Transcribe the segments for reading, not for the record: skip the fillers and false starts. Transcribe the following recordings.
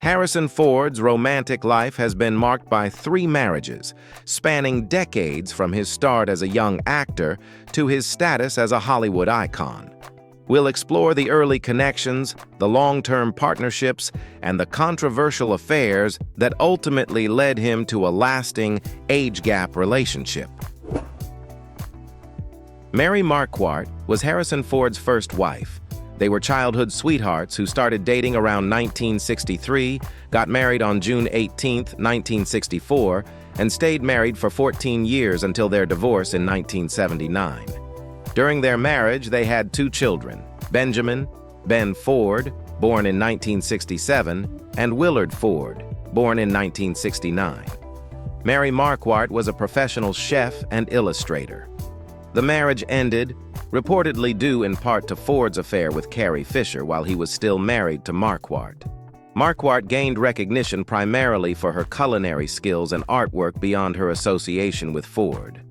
Harrison Ford's romantic life has been marked by 3 marriages, spanning decades from his start as a young actor to his status as a Hollywood icon. We'll explore the early connections, the long-term partnerships, and the controversial affairs that ultimately led him to a lasting, age-gap relationship. Mary Marquardt was Harrison Ford's first wife. They were childhood sweethearts who started dating around 1963, got married on June 18, 1964, and stayed married for 14 years until their divorce in 1979. During their marriage, they had 2 children, Benjamin, Ben Ford, born in 1967, and Willard Ford, born in 1969. Mary Marquardt was a professional chef and illustrator. The marriage ended, reportedly due in part to Ford's affair with Carrie Fisher while he was still married to Marquardt. Marquardt gained recognition primarily for her culinary skills and artwork beyond her association with Ford.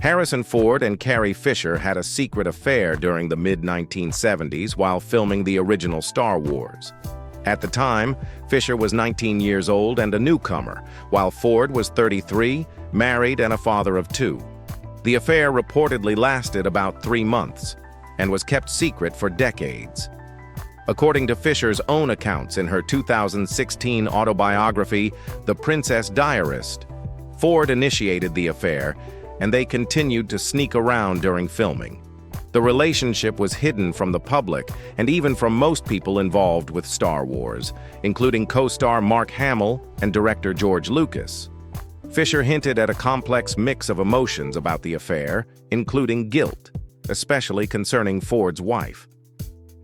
Harrison Ford and Carrie Fisher had a secret affair during the mid-1970s while filming the original Star Wars. At the time, Fisher was 19 years old and a newcomer, while Ford was 33, married and a father of 2. The affair reportedly lasted about 3 months and was kept secret for decades. According to Fisher's own accounts in her 2016 autobiography, The Princess Diarist, Ford initiated the affair, and they continued to sneak around during filming. The relationship was hidden from the public and even from most people involved with Star Wars, including co-star Mark Hamill and director George Lucas. Fisher hinted at a complex mix of emotions about the affair, including guilt, especially concerning Ford's wife.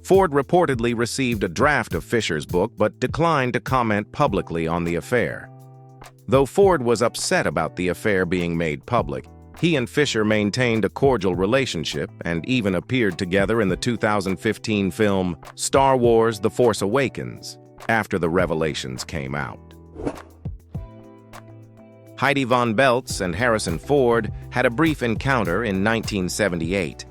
Ford reportedly received a draft of Fisher's book but declined to comment publicly on the affair. Though Ford was upset about the affair being made public, he and Fisher maintained a cordial relationship and even appeared together in the 2015 film Star Wars: The Force Awakens, after the revelations came out. Heidi von Beltz and Harrison Ford had a brief encounter in 1978.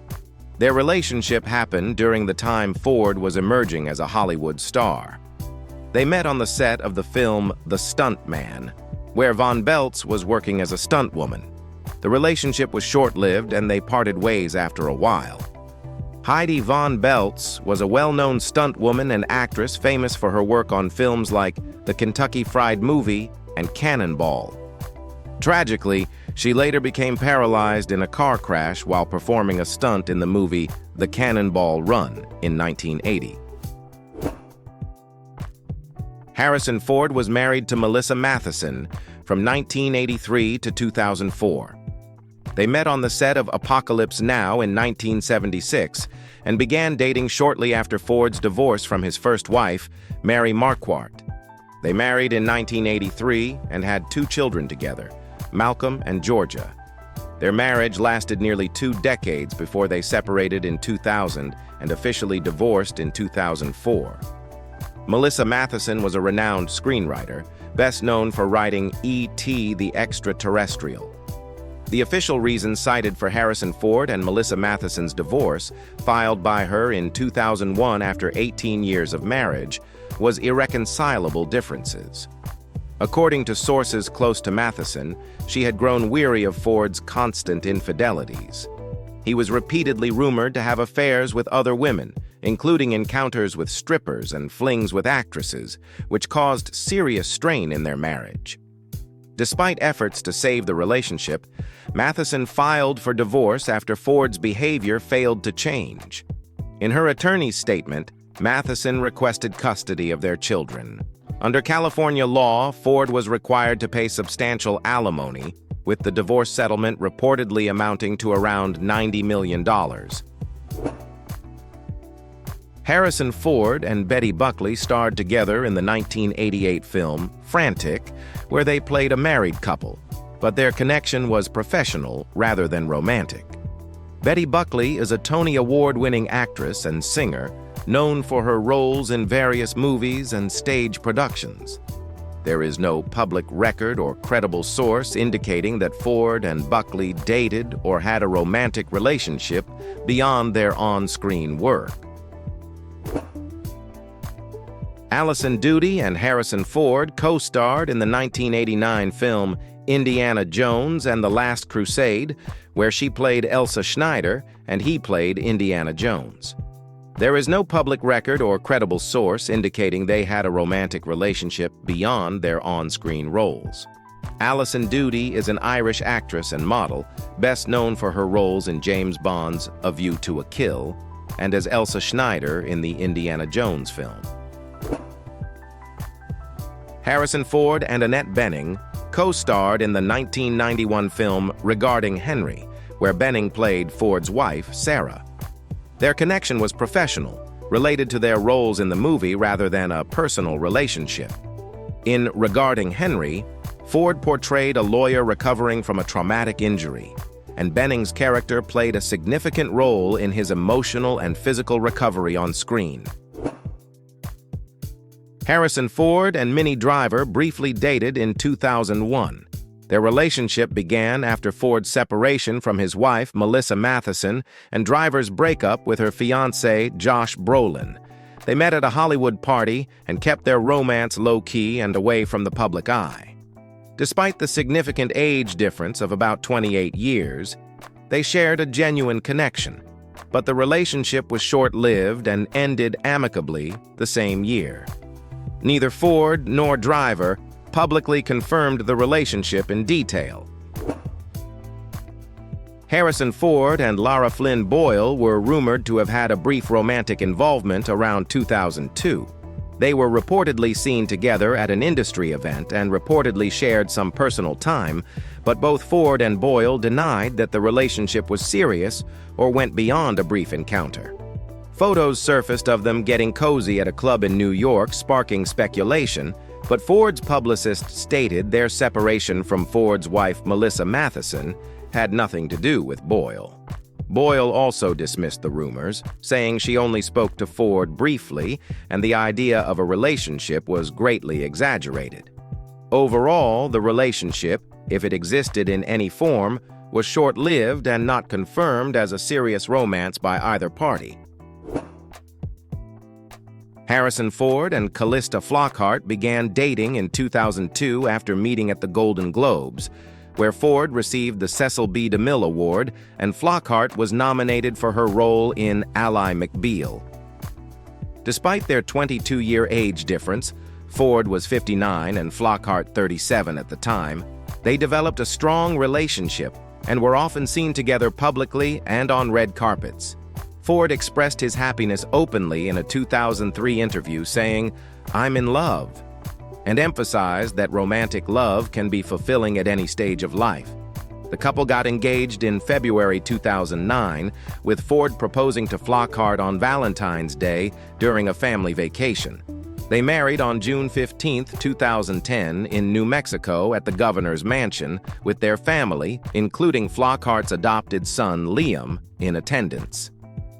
Their relationship happened during the time Ford was emerging as a Hollywood star. They met on the set of the film The Stunt Man, where von Beltz was working as a stunt woman. The relationship was short-lived and they parted ways after a while. Heidi von Beltz was a well-known stunt woman and actress famous for her work on films like The Kentucky Fried Movie and Cannonball. Tragically, she later became paralyzed in a car crash while performing a stunt in the movie The Cannonball Run in 1980. Harrison Ford was married to Melissa Mathison from 1983 to 2004. They met on the set of Apocalypse Now in 1976 and began dating shortly after Ford's divorce from his first wife, Mary Marquardt. They married in 1983 and had 2 children together, Malcolm and Georgia. Their marriage lasted nearly 2 decades before they separated in 2000 and officially divorced in 2004. Melissa Mathison was a renowned screenwriter, best known for writing E.T. the Extraterrestrial. The official reason cited for Harrison Ford and Melissa Mathison's divorce, filed by her in 2001 after 18 years of marriage, was irreconcilable differences. According to sources close to Mathison, she had grown weary of Ford's constant infidelities. He was repeatedly rumored to have affairs with other women, including encounters with strippers and flings with actresses, which caused serious strain in their marriage. Despite efforts to save the relationship, Mathison filed for divorce after Ford's behavior failed to change. In her attorney's statement, Mathison requested custody of their children. Under California law, Ford was required to pay substantial alimony, with the divorce settlement reportedly amounting to around $90 million. Harrison Ford and Betty Buckley starred together in the 1988 film Frantic, where they played a married couple, but their connection was professional rather than romantic. Betty Buckley is a Tony Award-winning actress and singer, known for her roles in various movies and stage productions. There is no public record or credible source indicating that Ford and Buckley dated or had a romantic relationship beyond their on-screen work. Allison Doody and Harrison Ford co-starred in the 1989 film Indiana Jones and the Last Crusade, where she played Elsa Schneider and he played Indiana Jones. There is no public record or credible source indicating they had a romantic relationship beyond their on-screen roles. Allison Doody is an Irish actress and model, best known for her roles in James Bond's A View to a Kill and as Elsa Schneider in the Indiana Jones film. Harrison Ford and Annette Bening co-starred in the 1991 film Regarding Henry, where Bening played Ford's wife, Sarah. Their connection was professional, related to their roles in the movie rather than a personal relationship. In Regarding Henry, Ford portrayed a lawyer recovering from a traumatic injury, and Bening's character played a significant role in his emotional and physical recovery on screen. Harrison Ford and Minnie Driver briefly dated in 2001. Their relationship began after Ford's separation from his wife, Melissa Mathison, and Driver's breakup with her fiancé, Josh Brolin. They met at a Hollywood party and kept their romance low-key and away from the public eye. Despite the significant age difference of about 28 years, they shared a genuine connection, but the relationship was short-lived and ended amicably the same year. Neither Ford nor Driver publicly confirmed the relationship in detail. Harrison Ford and Lara Flynn Boyle were rumored to have had a brief romantic involvement around 2002. They were reportedly seen together at an industry event and reportedly shared some personal time, but both Ford and Boyle denied that the relationship was serious or went beyond a brief encounter. Photos surfaced of them getting cozy at a club in New York, sparking speculation, but Ford's publicist stated their separation from Ford's wife, Melissa Mathison, had nothing to do with Boyle. Boyle also dismissed the rumors, saying she only spoke to Ford briefly and the idea of a relationship was greatly exaggerated. Overall, the relationship, if it existed in any form, was short-lived and not confirmed as a serious romance by either party. Harrison Ford and Calista Flockhart began dating in 2002 after meeting at the Golden Globes, where Ford received the Cecil B. DeMille Award and Flockhart was nominated for her role in Ally McBeal. Despite their 22-year age difference, Ford was 59 and Flockhart 37 at the time, they developed a strong relationship and were often seen together publicly and on red carpets. Ford expressed his happiness openly in a 2003 interview, saying, "I'm in love," and emphasized that romantic love can be fulfilling at any stage of life. The couple got engaged in February 2009, with Ford proposing to Flockhart on Valentine's Day during a family vacation. They married on June 15, 2010, in New Mexico at the governor's mansion, with their family, including Flockhart's adopted son Liam, in attendance.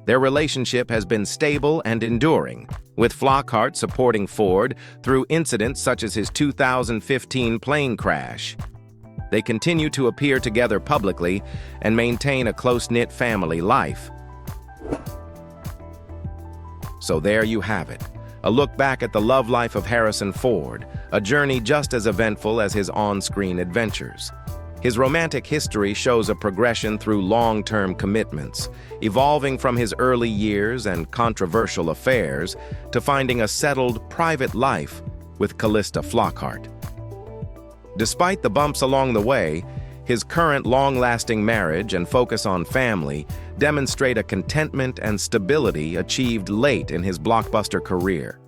Their relationship has been stable and enduring, with Flockhart supporting Ford through incidents such as his 2015 plane crash. They continue to appear together publicly and maintain a close-knit family life. So there you have it, a look back at the love life of Harrison Ford, a journey just as eventful as his on-screen adventures. His romantic history shows a progression through long-term commitments, evolving from his early years and controversial affairs to finding a settled, private life with Calista Flockhart. Despite the bumps along the way, his current long-lasting marriage and focus on family demonstrate a contentment and stability achieved late in his blockbuster career.